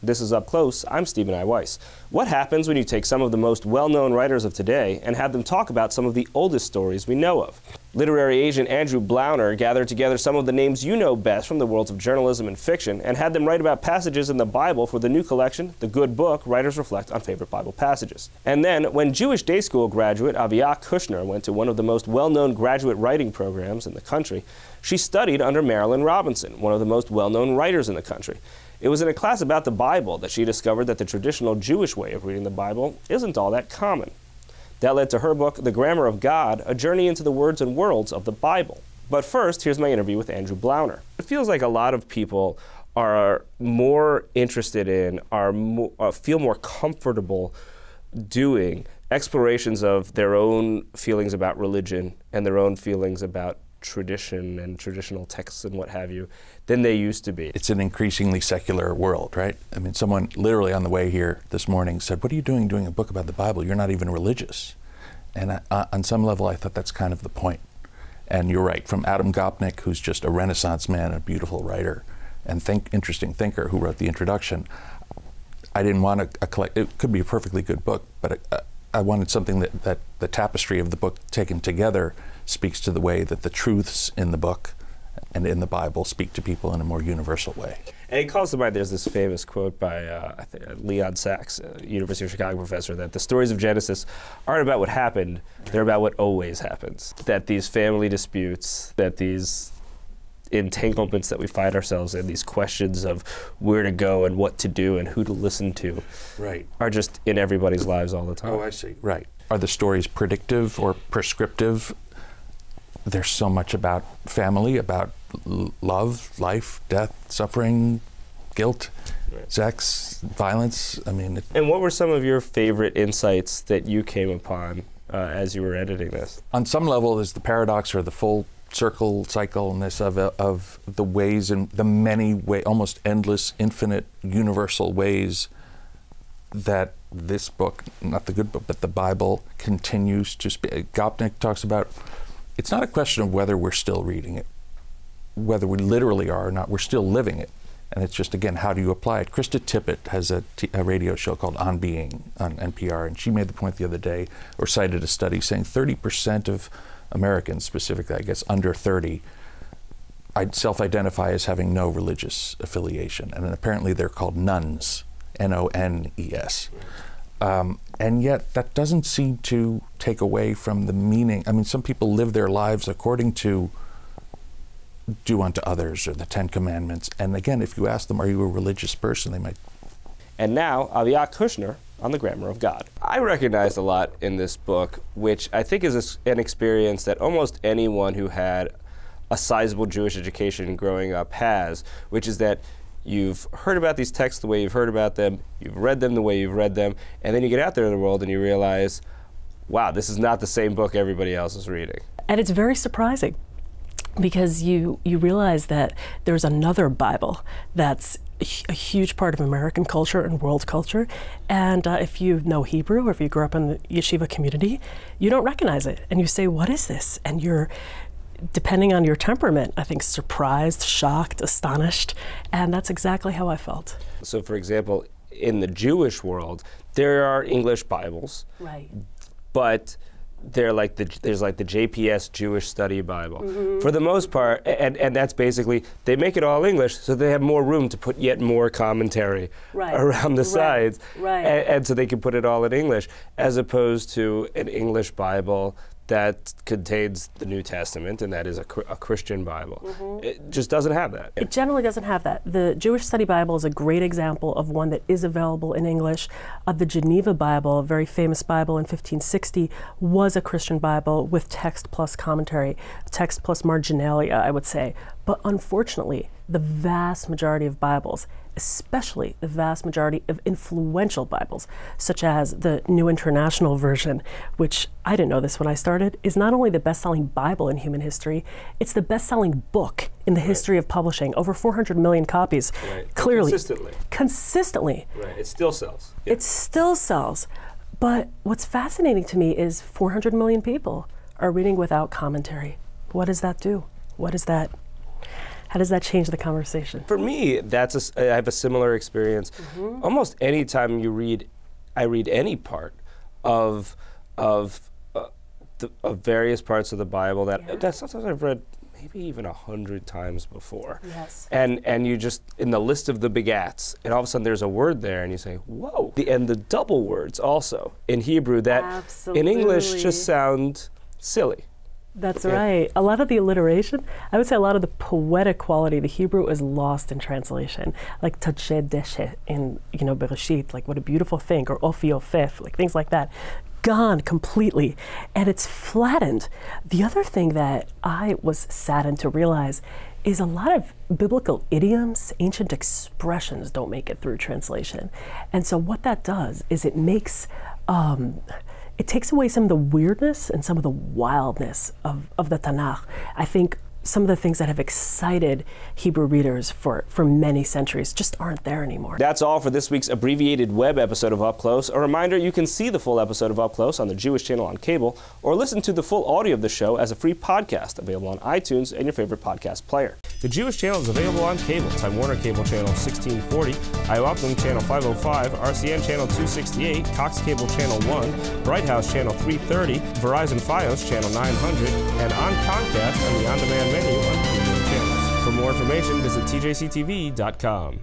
This is Up Close. I'm Stephen I. Weiss. What happens when you take some of the most well-known writers of today and have them talk about some of the oldest stories we know of? Literary agent Andrew Blauner gathered together some of the names you know best from the worlds of journalism and fiction and had them write about passages in the Bible for the new collection, The Good Book, Writers Reflect on Favorite Bible Passages. And then, when Jewish day school graduate Avia Kushner went to one of the most well-known graduate writing programs in the country, she studied under Marilynne Robinson, one of the most well-known writers in the country. It was in a class about the Bible that she discovered that the traditional Jewish way of reading the Bible isn't all that common. That led to her book, The Grammar of God, a journey into the words and worlds of the Bible. But first, here's my interview with Andrew Blauner. It feels like a lot of people are more interested in, feel more comfortable doing explorations of their own feelings about religion and their own feelings about tradition and traditional texts and what have you than they used to be. It's an increasingly secular world, right? I mean, someone literally on the way here this morning said, "What are you doing a book about the Bible? You're not even religious." And on some level, I thought that's kind of the point. And you're right, from Adam Gopnik, who's just a Renaissance man, a beautiful writer, and interesting thinker who wrote the introduction, I didn't want a collect. It could be a perfectly good book, but I wanted something that the tapestry of the book taken together speaks to the way that the truths in the book and in the Bible speak to people in a more universal way. And it calls to mind, there's this famous quote by Leon Sachs, a University of Chicago professor, that the stories of Genesis aren't about what happened, they're about what always happens. That these family disputes, that these entanglements that we find ourselves in, these questions of where to go and what to do and who to listen to, right, are just in everybody's lives all the time. Oh, I see. Right. Are the stories predictive or prescriptive? There's so much about family, about love, life, death, suffering, guilt, right, sex, violence. I mean. And what were some of your favorite insights that you came upon as you were editing this? On some level, there's the paradox or the full cycleness of the ways and the many almost endless, infinite, universal ways that this book, not the good book, but the Bible continues to speak. Gopnik talks about, it's not a question of whether we're still reading it, whether we literally are or not, we're still living it. And it's just, again, how do you apply it? Krista Tippett has a radio show called On Being on NPR, and she made the point the other day, or cited a study saying 30% of Americans, specifically, I guess, under 30, self-identify as having no religious affiliation. And then apparently they're called nuns, N-O-N-E-S. And yet that doesn't seem to take away from the meaning. I mean, some people live their lives according to do unto others or the Ten Commandments. And again, if you ask them, are you a religious person, they might. And now, Avia Kushner on the Grammar of God. I recognized a lot in this book, which I think is an experience that almost anyone who had a sizable Jewish education growing up has, which is that you've heard about these texts the way you've heard about them, you've read them the way you've read them, and then you get out there in the world and you realize, wow, this is not the same book everybody else is reading. And it's very surprising, because you realize that there's another Bible that's a huge part of American culture and world culture, and if you know Hebrew or if you grew up in the yeshiva community, you don't recognize it, and you say, what is this? And you're, depending on your temperament, I think surprised, shocked, astonished, and that's exactly how I felt. So for example, in the Jewish world, there are English Bibles, right, but there's like the JPS Jewish Study Bible. Mm-hmm. For the most part, and that's basically, they make it all English, so they have more room to put yet more commentary around the sides, and so they can put it all in English, as opposed to an English Bible that contains the New Testament, and that is a Christian Bible. Mm-hmm. It just doesn't have that. It generally doesn't have that. The Jewish Study Bible is a great example of one that is available in English. The Geneva Bible, a very famous Bible in 1560, was a Christian Bible with text plus commentary, text plus marginalia, I would say. But unfortunately, the vast majority of Bibles, especially the vast majority of influential Bibles, such as the New International Version, which I didn't know this when I started, is not only the best-selling Bible in human history, it's the best-selling book in the history of publishing. Over 400 million copies, clearly. Consistently. Right, it still sells. Yeah. It still sells. But what's fascinating to me is 400 million people are reading without commentary. What does that do? What does that How does that change the conversation? For me, I have a similar experience. Almost any time I read any part of various parts of the Bible that sometimes I've read maybe even 100 times before. Yes. And you just, in the list of the begats, and all of a sudden there's a word there and you say, whoa. And the double words also in Hebrew that in English just sound silly. That's right. A lot of the alliteration, I would say a lot of the poetic quality of the Hebrew is lost in translation. Like Tachet Deshe in, Bereshit, like what a beautiful thing, or Ofi Ofef, like things like that. Gone completely, and it's flattened. The other thing that I was saddened to realize is a lot of biblical idioms, ancient expressions don't make it through translation. And so what that does is it makes, it takes away some of the weirdness and some of the wildness of the Tanakh. I think some of the things that have excited Hebrew readers for many centuries just aren't there anymore. That's all for this week's abbreviated web episode of Up Close. A reminder, you can see the full episode of Up Close on the Jewish Channel on cable, or listen to the full audio of the show as a free podcast available on iTunes and your favorite podcast player. The Jewish Channel is available on cable: Time Warner Cable Channel 1640, IOPLING Channel 505, RCN Channel 268, Cox Cable Channel 1, Bright House Channel 330, Verizon Fios Channel 900, and on Comcast on the on-demand menu on premium channels. For more information, visit tjctv.com.